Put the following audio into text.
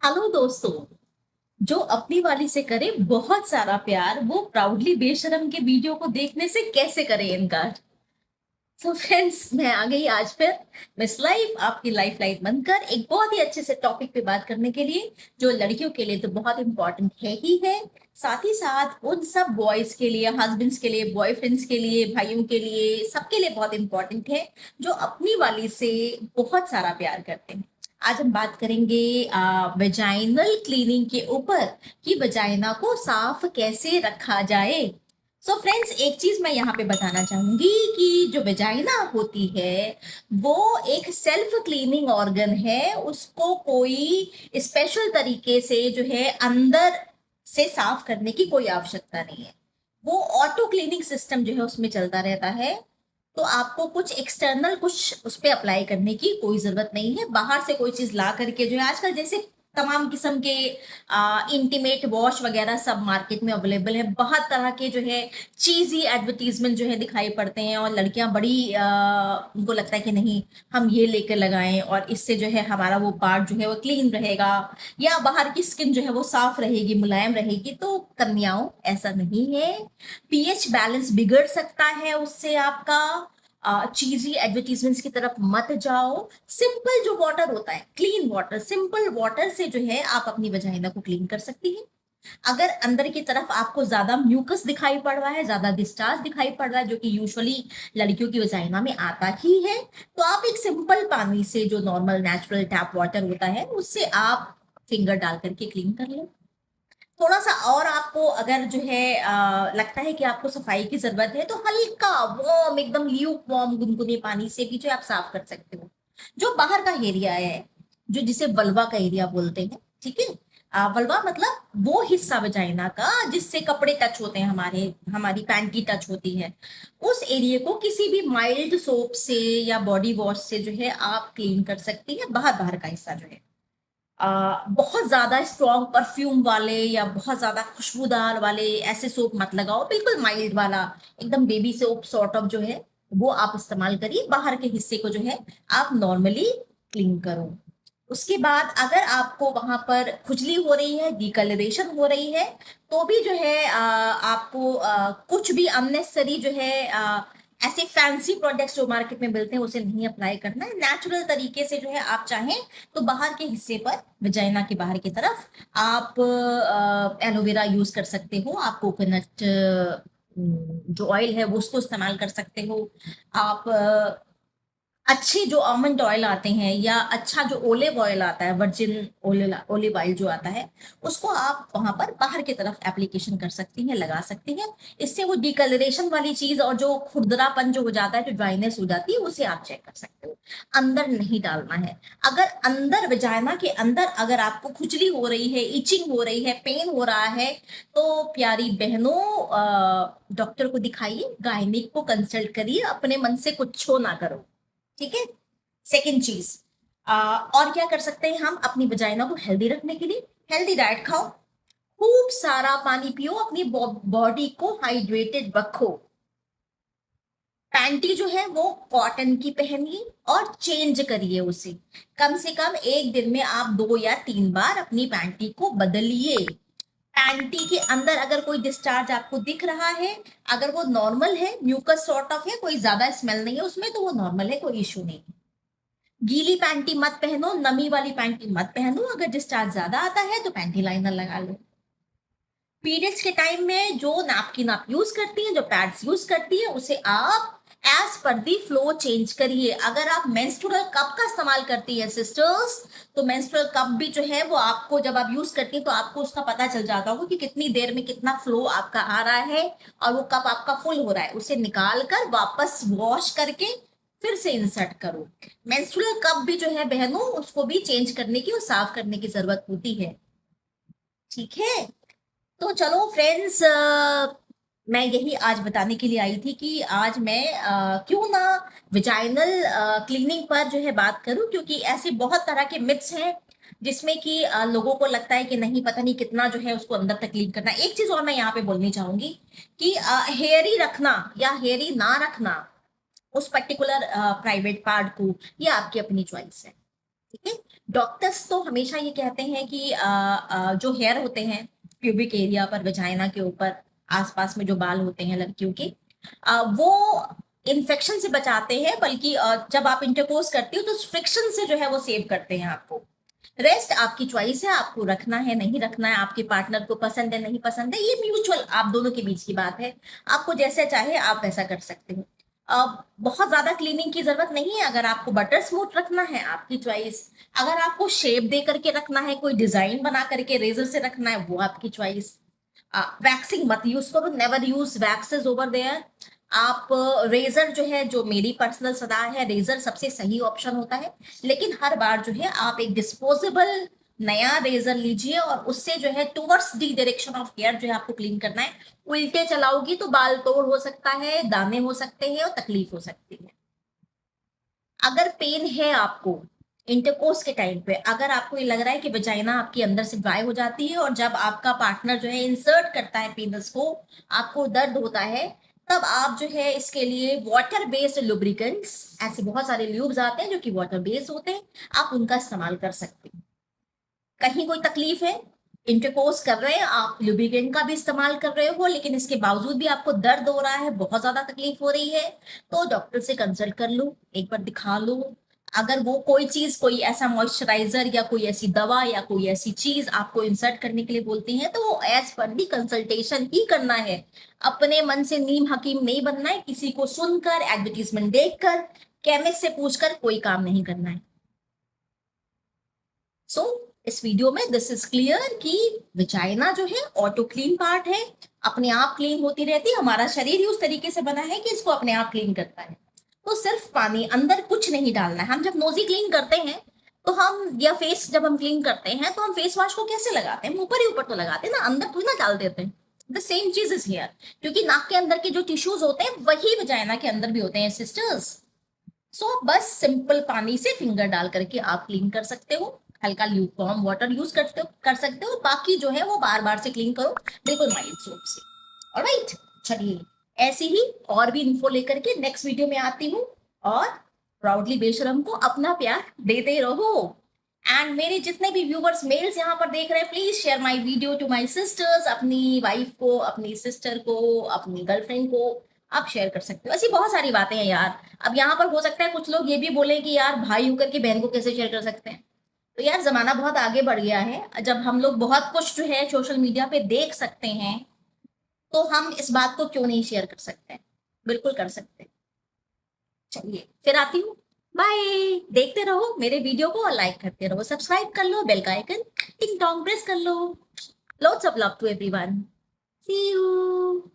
Hello दोस्तों। जो अपनी वाली से करे बहुत सारा प्यार, वो प्राउडली बेशरम के वीडियो को देखने से कैसे करे इनकार। सो फ्रेंड्स, मैं आ गई आज फिर मिस लाइफ, आपकी लाइफ लाइन बनकर एक बहुत ही अच्छे से टॉपिक पे बात करने के लिए, जो लड़कियों के लिए तो बहुत इंपॉर्टेंट है ही है, साथ ही साथ उन सब बॉयज के लिए, हस्बैंड्स के लिए, बॉयफ्रेंड्स के लिए, भाइयों के लिए, सबके लिए बहुत इंपॉर्टेंट है, जो अपनी वाली से बहुत सारा प्यार करते हैं। आज हम बात करेंगे वेजाइनल क्लीनिंग के ऊपर, कि वजाइना को साफ कैसे रखा जाए। सो फ्रेंड्स, एक चीज मैं यहाँ पे बताना चाहूंगी कि जो वेजाइना होती है वो एक सेल्फ क्लीनिंग ऑर्गन है। उसको कोई स्पेशल तरीके से जो है अंदर से साफ करने की कोई आवश्यकता नहीं है। वो ऑटो क्लीनिंग सिस्टम जो है उसमें चलता रहता है। तो आपको कुछ एक्सटर्नल कुछ उस पर अप्लाई करने की कोई जरूरत नहीं है। बाहर से कोई चीज ला करके जो है, आजकल जैसे तमाम किस्म के इंटीमेट वॉश वगैरह सब मार्केट में अवेलेबल है। बहुत तरह के जो है चीजी एडवर्टीजमेंट जो है दिखाई पड़ते हैं, और लड़कियां बड़ी उनको लगता है कि नहीं, हम ये लेकर लगाएं और इससे जो है हमारा वो पार्ट जो है वो क्लीन रहेगा, या बाहर की स्किन जो है वो साफ रहेगी, मुलायम रहेगी। तो कन्याओं, ऐसा नहीं है। पीएच बैलेंस बिगड़ सकता है उससे आपका। चीजी एडवर्टीजमेंट्स की तरफ मत जाओ। सिंपल जो वाटर होता है, क्लीन वाटर, सिंपल वाटर से जो है आप अपनी वजाइना को क्लीन कर सकती हैं। अगर अंदर की तरफ आपको ज्यादा म्यूकस दिखाई पड़ रहा है, ज्यादा डिस्चार्ज दिखाई पड़ रहा है, जो कि यूजुअली लड़कियों की वजाइना में आता ही है, तो आप एक सिंपल पानी से, जो नॉर्मल नेचुरल टैप वाटर होता है, उससे आप फिंगर डाल करके क्लीन कर लो। थोड़ा सा और आपको अगर जो है लगता है कि आपको सफाई की जरूरत है, तो हल्का वार्म, एकदम ल्यूक वार्म गुनगुने पानी से भी जो है आप साफ कर सकते हो। जो बाहर का एरिया है, जो जिसे वल्वा का एरिया बोलते हैं, ठीक है। वल्वा मतलब वो हिस्सा वजाइना का जिससे कपड़े टच होते हैं, हमारे हमारी पैंटी टच होती है। उस एरिया को किसी भी माइल्ड सोप से या बॉडी वॉश से जो है आप क्लीन कर सकती है। बाहर बाहर का हिस्सा जो है बहुत ज्यादा स्ट्रॉन्ग परफ्यूम वाले या बहुत ज्यादा खुशबूदार वाले ऐसे सोप मत लगाओ। बिल्कुल माइल्ड वाला, एकदम बेबी सोप सॉर्ट ऑफ जो है वो आप इस्तेमाल करिए। बाहर के हिस्से को जो है आप नॉर्मली क्लीन करो। उसके बाद अगर आपको वहां पर खुजली हो रही है, डिकलरेशन हो रही है, तो भी जो है आपको कुछ भी अननेसेसरी जो है ऐसे फैंसी प्रोडक्ट्स जो मार्केट में मिलते हैं उसे नहीं अप्लाई करना है। नेचुरल तरीके से जो है आप चाहें तो बाहर के हिस्से पर, वजाइना के बाहर की तरफ, आप एलोवेरा यूज कर सकते हो। आप कोकोनट जो ऑयल है वो उसको इस्तेमाल कर सकते हो। आप अच्छे जो आमंड ऑयल आते हैं, या अच्छा जो ओलिव ऑयल आता है, वर्जिन ओलिव ऑयल जो आता है, उसको आप वहां पर बाहर की तरफ एप्लीकेशन कर सकती हैं, लगा सकती हैं। इससे वो डिकलरेशन वाली चीज और जो खुरदरापन जो हो जाता है, जो ड्राइनेस हो जाती है, उसे आप चेक कर सकते हो। अंदर नहीं डालना है। अगर अंदर वजाइना के अंदर अगर आपको खुजली हो रही है, इचिंग हो रही है, पेन हो रहा है, तो प्यारी बहनों, डॉक्टर को दिखाइए, गायनिक को कंसल्ट करिए। अपने मन से कुछ ना करो, ठीक है। सेकेंड चीज, और क्या कर सकते हैं हम अपनी वजाइना को हेल्दी रखने के लिए? हेल्दी डाइट खाओ, खूब सारा पानी पियो, अपनी बॉडी को हाइड्रेटेड रखो। पैंटी जो है वो कॉटन की पहनिए और चेंज करिए उसे। कम से कम एक दिन में आप 2 या 3 बार अपनी पैंटी को बदलिए। पैंटी के अंदर अगर कोई डिस्चार्ज आपको दिख रहा है, अगर वो नॉर्मल है, म्यूकस सॉर्ट ऑफ है, कोई ज्यादा स्मेल नहीं है उसमें, तो वो नॉर्मल है, कोई इश्यू नहीं। गीली पैंटी मत पहनो, नमी वाली पैंटी मत पहनो। अगर डिस्चार्ज ज्यादा आता है तो पैंटी लाइनर लगा लो। पीरियड्स के टाइम में जो नैपकिन आप यूज करती हैं, जो पैड्स यूज करती हैं, उसे आप as per the flow change करिए। अगर आप मेंस्ट्रुअल कप का इस्तेमाल करती हैं सिस्टर्स, तो मेंस्ट्रुअल कप भी जो है वो आपको, जब आप यूज करती हैं तो आपको उसका पता चल जाता होगा कि कितनी देर में कितना फ्लो आपका आ रहा है, और वो कप आपका फुल हो रहा है। उसे निकाल कर वापस वॉश करके फिर से इंसर्ट करो। मेंस्ट्रुअल कप भी जो है बहनों, उसको भी चेंज करने की और साफ करने की जरूरत होती है, ठीक है। तो चलो फ्रेंड्स, मैं यही आज बताने के लिए आई थी कि आज मैं क्यों ना विजाइनल क्लीनिंग पर जो है बात करूं, क्योंकि ऐसे बहुत तरह के मिथ्स हैं जिसमें कि लोगों को लगता है कि नहीं, पता नहीं कितना जो है उसको अंदर तक क्लीन करना। एक चीज और मैं यहाँ पे बोलनी चाहूंगी कि हेयरी रखना या हेयरी ना रखना उस पर्टिकुलर प्राइवेट पार्ट को, ये आपकी अपनी चॉइस है, ठीक है। डॉक्टर्स तो हमेशा ये कहते हैं कि जो हेयर होते हैं प्यूबिक एरिया पर, वजाइना के ऊपर, आसपास में जो बाल होते हैं लड़कियों के, वो इन्फेक्शन से बचाते हैं, बल्कि जब आप इंटरकोर्स करती हो तो फ्रिक्शन से जो है वो सेव करते हैं आपको। रेस्ट आपकी चॉइस है, आपको रखना है नहीं रखना है, आपके पार्टनर को पसंद है नहीं पसंद है, ये म्यूचुअल आप दोनों के बीच की बात है। आपको जैसे चाहे आप वैसा कर सकते हो। बहुत ज्यादा क्लीनिंग की जरूरत नहीं है। अगर आपको बटर स्मूथ रखना है, आपकी चॉइस। अगर आपको शेप दे करके रखना है, कोई डिजाइन बना करके रेजर से रखना है, वो आपकी चॉइस। वैक्सिंग मत यूज करो, never use waxes over there. आप रेजर जो है, जो मेरी पर्सनल सलाह है, रेजर सबसे सही ऑप्शन होता है। लेकिन हर बार जो है आप एक डिस्पोजेबल नया रेजर लीजिए और उससे जो है towards the direction of here जो है आपको क्लीन करना है। उल्टे चलाओगी तो बाल तोड़ हो सकता है, दाने हो सकते हैं और तकलीफ हो सकती है। अगर पेन है आपको इंटरकोर्स के टाइम पे, अगर आपको ये लग रहा है कि वजाइना आपकी अंदर से ड्राई हो जाती है और जब आपका पार्टनर जो है इंसर्ट करता है पेनिस को, आपको दर्द होता है, तब आप जो है इसके लिए वाटर बेस्ड लुब्रिकेंट्स, ऐसे बहुत सारे ल्यूब्स आते हैं जो कि वाटर बेस्ड होते हैं, आप उनका इस्तेमाल कर सकते हैं। कहीं कोई तकलीफ है, इंटरकोर्स कर रहे हैं आप, लुब्रिकेंट का भी इस्तेमाल कर रहे हो, लेकिन इसके बावजूद भी आपको दर्द हो रहा है, बहुत ज्यादा तकलीफ हो रही है, तो डॉक्टर से कंसल्ट कर लो, एक बार दिखा लो। अगर वो कोई चीज, कोई ऐसा मॉइस्चराइजर या कोई ऐसी दवा या कोई ऐसी चीज आपको इंसर्ट करने के लिए बोलती है, तो वो एज पर दी कंसल्टेशन ही करना है। अपने मन से नीम हकीम नहीं बनना है, किसी को सुनकर, एडवर्टीजमेंट देखकर, केमिस्ट से पूछकर कोई काम नहीं करना है। सो इस वीडियो में दिस इज क्लियर कि विजाइना जो है ऑटो क्लीन पार्ट है, अपने आप क्लीन होती रहती है। हमारा शरीर ही उस तरीके से बना है कि इसको अपने आप क्लीन करता है। तो सिर्फ पानी, अंदर कुछ नहीं डालना है। हम जब नोजी क्लीन करते हैं तो हम, या फेस जब हम क्लीन करते हैं तो हम फेस वॉश को कैसे लगाते हैं, ऊपर ही ऊपर तो लगाते हैं ना, अंदर थोड़ी ना डाल देते हैं। द सेम चीज इज हियर, क्योंकि नाक के अंदर के जो टिश्यूज होते हैं वही विजाइना के अंदर भी होते हैं सिस्टर्स। सो बस सिंपल पानी से फिंगर डाल करके आप क्लीन कर सकते हो। हल्का ल्यूकवार्म वाटर यूज कर सकते हो। बाकी जो है वो बार बार से क्लीन करो, बिल्कुल माइल्ड सोप से। ऑलराइट, चलिए ऐसी ही और भी इन्फो लेकर के नेक्स्ट वीडियो में आती हूँ। और प्राउडली बेशरम को अपना प्यार देते रहो। एंड मेरे जितने भी व्यूवर्स मेल्स यहाँ पर देख रहे हैं, please share my video to my sisters. अपनी वाइफ को, अपनी सिस्टर को, अपनी गर्लफ्रेंड को आप शेयर कर सकते हो। ऐसी बहुत सारी बातें हैं यार। अब यहाँ पर हो सकता है कुछ लोग ये भी बोले कि यार भाई होकर के बहन को कैसे शेयर कर सकते हैं। तो यार जमाना बहुत आगे बढ़ गया है। जब हम लोग बहुत कुछ जो है सोशल मीडिया पे देख सकते हैं, तो हम इस बात को क्यों नहीं शेयर कर सकते हैं? बिल्कुल कर सकते हैं। चलिए फिर आती हूँ। बाय। देखते रहो मेरे वीडियो को और लाइक करते रहो, सब्सक्राइब कर लो, बेल का आइकन टिंग टोंग प्रेस कर लो। Lots of love to everyone. See you.